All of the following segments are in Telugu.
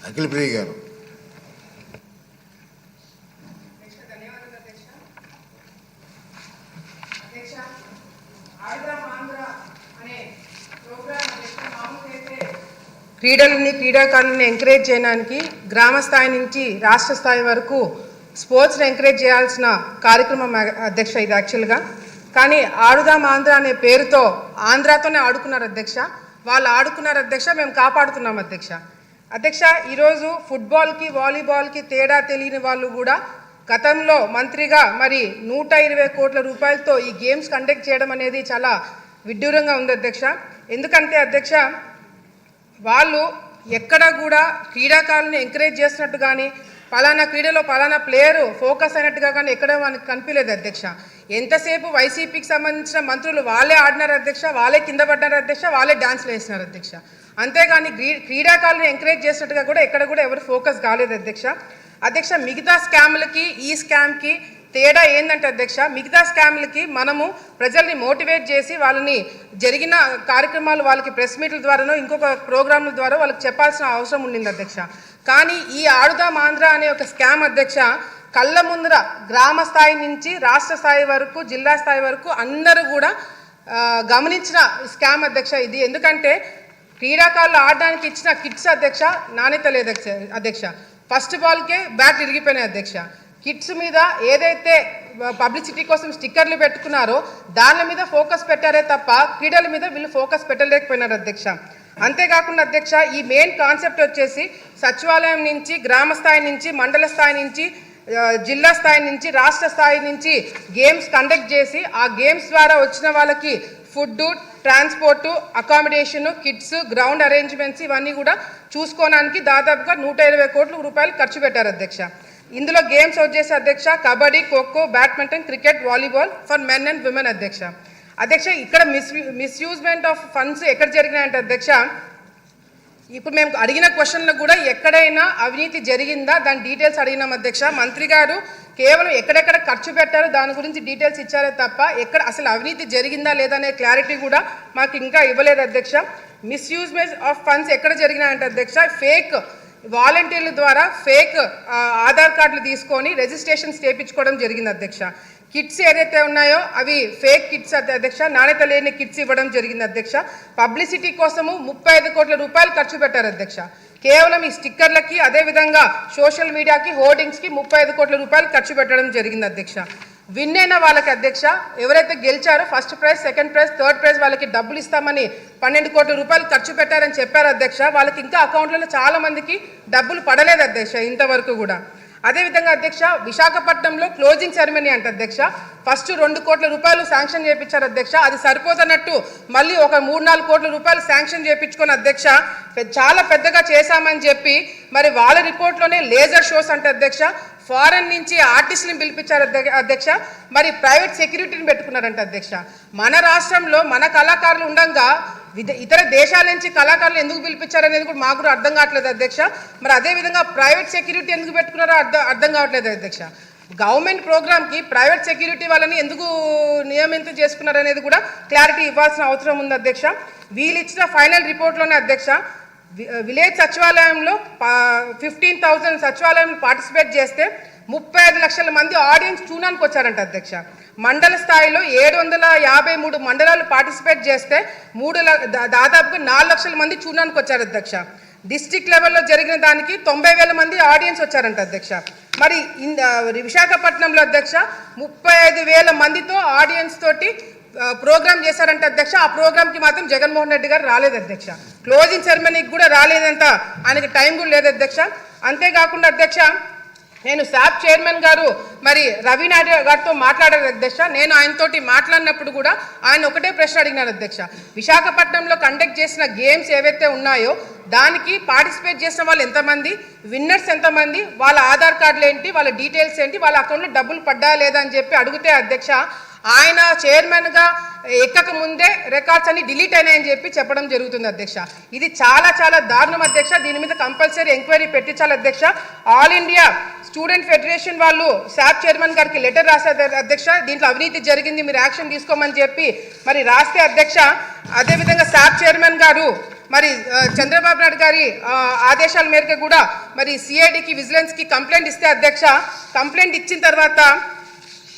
అఖిల ప్రియ గారు. క్రీడాకారులను ఎంకరేజ్ చేయడానికి గ్రామ స్థాయి నుంచి రాష్ట్ర స్థాయి వరకు స్పోర్ట్స్ని ఎంకరేజ్ చేయాల్సిన కార్యక్రమం అధ్యక్ష ఇది యాక్చువల్గా. కానీ ఆడుదాం ఆంధ్ర అనే పేరుతో ఆంధ్రాతోనే ఆడుకున్నారు అధ్యక్ష. వాళ్ళు ఆడుకున్నారు అధ్యక్ష, మేము కాపాడుతున్నాం అధ్యక్ష. ఈరోజు ఫుట్బాల్కి వాలీబాల్కి తేడా తెలియని వాళ్ళు కూడా గతంలో మంత్రిగా మరి 120 కోట్ల రూపాయలతో ఈ గేమ్స్ కండక్ట్ చేయడం అనేది చాలా విడ్డూరంగా ఉంది అధ్యక్ష. ఎందుకంటే అధ్యక్ష వాళ్ళు ఎక్కడ కూడా క్రీడాకారులను ఎంకరేజ్ చేస్తున్నట్టు కానీ పలానా క్రీడలో పలానా ప్లేయరు ఫోకస్ అయినట్టుగా కానీ ఎక్కడ మనకు కనిపించలేదు అధ్యక్ష. ఎంతసేపు వైసీపీకి సంబంధించిన మంత్రులు వాళ్ళే ఆడినారు అధ్యక్ష, వాళ్ళే కింద పడ్డారు అధ్యక్ష, వాళ్ళే డాన్స్లు వేసినారు అధ్యక్ష. అంతేగాని క్రీడాకారులను ఎంకరేజ్ చేసినట్టుగా కూడా ఎక్కడ కూడా ఎవరు ఫోకస్ కాలేదు అధ్యక్ష. మిగతా స్కామ్లకి ఈ స్కామ్కి తేడా ఏంటంటే అధ్యక్ష, మిగతా స్కామ్లకి మనము ప్రజల్ని మోటివేట్ చేసి వాళ్ళని జరిగిన కార్యక్రమాలు వాళ్ళకి ప్రెస్ మీట్ల ద్వారానో ఇంకొక ప్రోగ్రాంల ద్వారా వాళ్ళకి చెప్పాల్సిన అవసరం ఉండింది అధ్యక్ష. కానీ ఈ ఆడుదాం ఆంధ్ర అనే ఒక స్కామ్ అధ్యక్ష కళ్ళ ముందర గ్రామ స్థాయి నుంచి రాష్ట్ర స్థాయి వరకు జిల్లా స్థాయి వరకు అందరూ కూడా గమనించిన స్కామ్ అధ్యక్ష ఇది. ఎందుకంటే క్రీడాకారులు ఆడడానికి ఇచ్చిన కిట్స్ అధ్యక్ష నాణ్యత లేదు అధ్యక్ష. ఫస్ట్ బాల్కే బ్యాట్ ఇరిగిపోయినాయి అధ్యక్ష. కిట్స్ మీద ఏదైతే పబ్లిసిటీ కోసం స్టిక్కర్లు పెట్టుకున్నారో దాని మీద ఫోకస్ పెట్టారే తప్ప క్రీడల మీద వీళ్ళు ఫోకస్ పెట్టలేకపోయినారు అధ్యక్ష. అంతేకాకుండా అధ్యక్ష ఈ మెయిన్ కాన్సెప్ట్ వచ్చేసి సచివాలయం నుంచి గ్రామ స్థాయి నుంచి మండల స్థాయి నుంచి జిల్లా స్థాయి నుంచి రాష్ట్ర స్థాయి నుంచి గేమ్స్ కండక్ట్ చేసి ఆ గేమ్స్ ద్వారా వచ్చిన వాళ్ళకి food, transport, accommodation, kits, ground arrangements ఇవన్నీ కూడా చూసుకోవడానికి దాదాపుగా 120 కోట్ల రూపాయలు ఖర్చు పెట్టారు అధ్యక్ష. ఇందులో గేమ్స్ వచ్చేసి అధ్యక్ష kabaddi, kho kho, badminton, cricket, volleyball for men and women అధ్యక్ష. ఇక్కడ మిస్యూజ్మెంట్ ఆఫ్ ఫండ్స్ ఎక్కడ జరిగినాయంటే అధ్యక్ష ఇప్పుడు మేము అడిగిన క్వశ్చన్లకు కూడా ఎక్కడైనా అవినీతి జరిగిందా దాని డీటెయిల్స్ అడిగినాం అధ్యక్ష. మంత్రి గారు కేవలం ఎక్కడెక్కడ ఖర్చు పెట్టారో దాని గురించి డీటెయిల్స్ ఇచ్చారే తప్ప ఎక్కడ అసలు అవినీతి జరిగిందా లేదా అనే క్లారిటీ కూడా మాకు ఇంకా ఇవ్వలేదు అధ్యక్ష. మిస్యూజ్మెంట్ ఆఫ్ ఫండ్స్ ఎక్కడ జరిగినాయంటే అధ్యక్ష ఫేక్ వాలంటీర్ల ద్వారా ఫేక్ ఆధార్ కార్డులు తీసుకొని రిజిస్ట్రేషన్స్ చేయించుకోవడం జరిగింది అధ్యక్ష. కిట్స్ ఏదైతే ఉన్నాయో అవి ఫేక్ కిట్స్ అధ్యక్ష, నాణ్యత లేని కిట్స్ ఇవ్వడం జరిగింది అధ్యక్ష. పబ్లిసిటీ కోసము 35 కోట్ల రూపాయలు ఖర్చు పెట్టారు అధ్యక్ష. కేవలం ఈ స్టిక్కర్లకి అదేవిధంగా సోషల్ మీడియాకి హోర్డింగ్స్కి 35 కోట్ల రూపాయలు ఖర్చు పెట్టడం జరిగింది అధ్యక్ష. విన్ అయిన వాళ్ళకి అధ్యక్ష ఎవరైతే గెలిచారో first prize, second prize, third prize వాళ్ళకి డబ్బులు ఇస్తామని 12 కోట్ల రూపాయలు ఖర్చు పెట్టారని చెప్పారు అధ్యక్ష. వాళ్ళకి ఇంకా అకౌంట్లలో చాలా మందికి డబ్బులు పడలేదు అధ్యక్ష ఇంతవరకు కూడా. అదేవిధంగా అధ్యక్ష విశాఖపట్నంలో క్లోజింగ్ సెరమనీ అంటే అధ్యక్ష ఫస్ట్ 2 కోట్ల రూపాయలు శాంక్షన్ చేయించారు అధ్యక్ష. అది సరిపోతున్నట్టు మళ్ళీ ఒక 3-4 కోట్ల రూపాయలు శాంక్షన్ చేయించుకొని అధ్యక్ష చాలా పెద్దగా చేశామని చెప్పి మరి వాళ్ళ రిపోర్ట్లోనే లేజర్ షోస్ అంటే అధ్యక్ష ఫారెన్ నుంచి ఆర్టిస్టులను పిలిపించారు అధ్యక్ష. మరి ప్రైవేట్ సెక్యూరిటీని పెట్టుకున్నారంట అధ్యక్ష. మన రాష్ట్రంలో మన కళాకారులు ఉండగా ఇతర దేశాల నుంచి కళాకారులు ఎందుకు పిలిపించారనేది కూడా మాకు కూడా అర్థం కావట్లేదు అధ్యక్ష. మరి అదేవిధంగా ప్రైవేట్ సెక్యూరిటీ ఎందుకు పెట్టుకున్నారో అర్థం కావట్లేదు అధ్యక్ష. గవర్నమెంట్ ప్రోగ్రామ్కి ప్రైవేట్ సెక్యూరిటీ వాళ్ళని ఎందుకు నియమితం చేసుకున్నారనేది కూడా క్లారిటీ ఇవ్వాల్సిన అవసరం ఉంది అధ్యక్ష. వీళ్ళు ఇచ్చిన ఫైనల్ రిపోర్ట్లోనే అధ్యక్ష విలేజ్ సచివాలయంలో 15,000 సచివాలయంలో పార్టిసిపేట్ చేస్తే 35 లక్షల మంది ఆడియన్స్ చూడడానికి వచ్చారంట అధ్యక్ష. మండల స్థాయిలో 753 మండలాలు పార్టిసిపేట్ చేస్తే దాదాపుగా 4 లక్షల మంది చూడడానికి వచ్చారు అధ్యక్ష. డిస్ట్రిక్ట్ లెవెల్లో జరిగిన దానికి 90,000 మంది ఆడియన్స్ వచ్చారంట అధ్యక్ష. మరి విశాఖపట్నంలో అధ్యక్ష 35,000 మందితో ఆడియన్స్ తోటి ప్రోగ్రామ్ చేశారంటే అధ్యక్ష. ఆ ప్రోగ్రామ్కి మాత్రం జగన్మోహన్ రెడ్డి గారు రాలేదు అధ్యక్ష. క్లోజింగ్ సెరమనీకి కూడా రాలేదంట, ఆయనకి టైం కూడా లేదు అధ్యక్ష. అంతేకాకుండా అధ్యక్ష నేను శాప్ చైర్మన్ గారు మరి రవి నాయుడు గారితో మాట్లాడారు అధ్యక్ష. నేను ఆయనతోటి మాట్లాడినప్పుడు కూడా ఆయన ఒకటే ప్రశ్న అడిగినారు అధ్యక్ష. విశాఖపట్నంలో కండక్ట్ చేసిన గేమ్స్ ఏవైతే ఉన్నాయో దానికి పార్టిసిపేట్ చేసిన వాళ్ళు ఎంతమంది, విన్నర్స్ ఎంతమంది, వాళ్ళ ఆధార్ కార్డులు ఏంటి, వాళ్ళ డీటెయిల్స్ ఏంటి, వాళ్ళ అకౌంట్లో డబ్బులు పడ్డా లేదా అని చెప్పి అడిగితే అధ్యక్ష ఆయన చైర్మన్గా ఎక్కక ముందే రికార్డ్స్ అన్ని డిలీట్ అయినాయని చెప్పి చెప్పడం జరుగుతుంది అధ్యక్ష. ఇది చాలా చాలా దారుణం అధ్యక్ష. దీని మీద కంపల్సరీ ఎంక్వైరీ పెట్టించాలి అధ్యక్ష. ఆల్ ఇండియా స్టూడెంట్ ఫెడరేషన్ వాళ్ళు శాప్ చైర్మన్ గారికి లెటర్ రాశారు అధ్యక్ష. దీంట్లో అవినీతి జరిగింది, మీరు యాక్షన్ తీసుకోమని చెప్పి మరి రాస్తే అధ్యక్ష. అదేవిధంగా శాప్ చైర్మన్ గారు మరి చంద్రబాబు నాయుడు గారి ఆదేశాల మేరకు కూడా మరి సిఐడికి విజిలెన్స్కి కంప్లైంట్ ఇస్తే అధ్యక్ష, కంప్లైంట్ ఇచ్చిన తర్వాత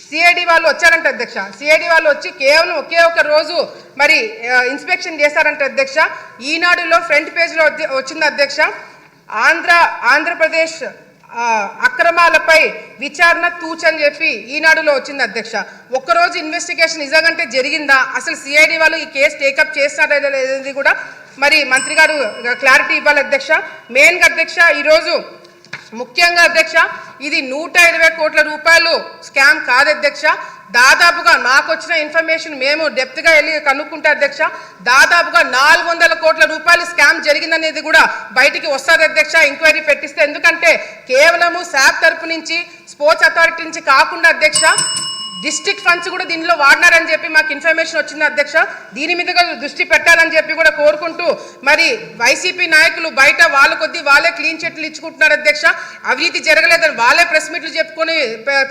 సిఐడి వాళ్ళు వచ్చారంట అధ్యక్ష. సిఐడి వాళ్ళు వచ్చి కేవలం ఒకే ఒక రోజు మరి ఇన్స్పెక్షన్ చేశారంట అధ్యక్ష. ఈనాడులో ఫ్రంట్ పేజ్లో వచ్చింది అధ్యక్ష, ఆంధ్రప్రదేశ్ అక్రమాలపై విచారణ తూచని చెప్పి ఈనాడులో వచ్చింది అధ్యక్ష. ఒక్కరోజు ఇన్వెస్టిగేషన్ నిజంగా జరిగిందా, అసలు సిఐడి వాళ్ళు ఈ కేసు టేకప్ చేస్తారా లేదనేది కూడా మరి మంత్రి గారు క్లారిటీ ఇవ్వాలి అధ్యక్ష. మెయిన్గా అధ్యక్ష ఈరోజు ముఖ్యంగా అధ్యక్ష, ఇది 120 కోట్ల రూపాయలు స్కామ్ కాదు అధ్యక్ష. దాదాపుగా నాకు వచ్చిన ఇన్ఫర్మేషన్ మేము డెప్త్గా వెళ్ళి కనుక్కుంటే అధ్యక్ష, దాదాపుగా 400 కోట్ల రూపాయలు స్కామ్ జరిగిందనేది కూడా బయటికి వస్తుంది అధ్యక్ష, ఎంక్వైరీ పెట్టిస్తే. ఎందుకంటే కేవలము శాప్ తరపు నుంచి, స్పోర్ట్స్ అథారిటీ నుంచి కాకుండా అధ్యక్ష, డిస్ట్రిక్ట్ ఫండ్స్ కూడా దీనిలో వాడినారని చెప్పి మాకు ఇన్ఫర్మేషన్ వచ్చింది అధ్యక్ష. దీని మీద దృష్టి పెట్టాలని చెప్పి కూడా కోరుకుంటూ, మరి వైసీపీ నాయకులు బయట వాళ్ళ కొద్దీ వాళ్ళే క్లీన్ చిట్లు ఇచ్చుకుంటున్నారు అధ్యక్ష. అవినీతి జరగలేదని వాళ్ళే ప్రెస్ మీట్లు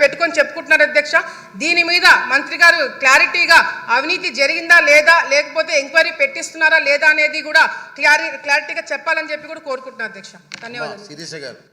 పెట్టుకొని చెప్పుకుంటున్నారు అధ్యక్ష. దీని మీద మంత్రి గారు క్లారిటీగా అవినీతి జరిగిందా లేదా, లేకపోతే ఎంక్వైరీ పెట్టిస్తున్నారా లేదా అనేది కూడా క్లారిటీగా చెప్పాలని చెప్పి కూడా కోరుకుంటున్నారు అధ్యక్ష. ధన్యవాదాలు.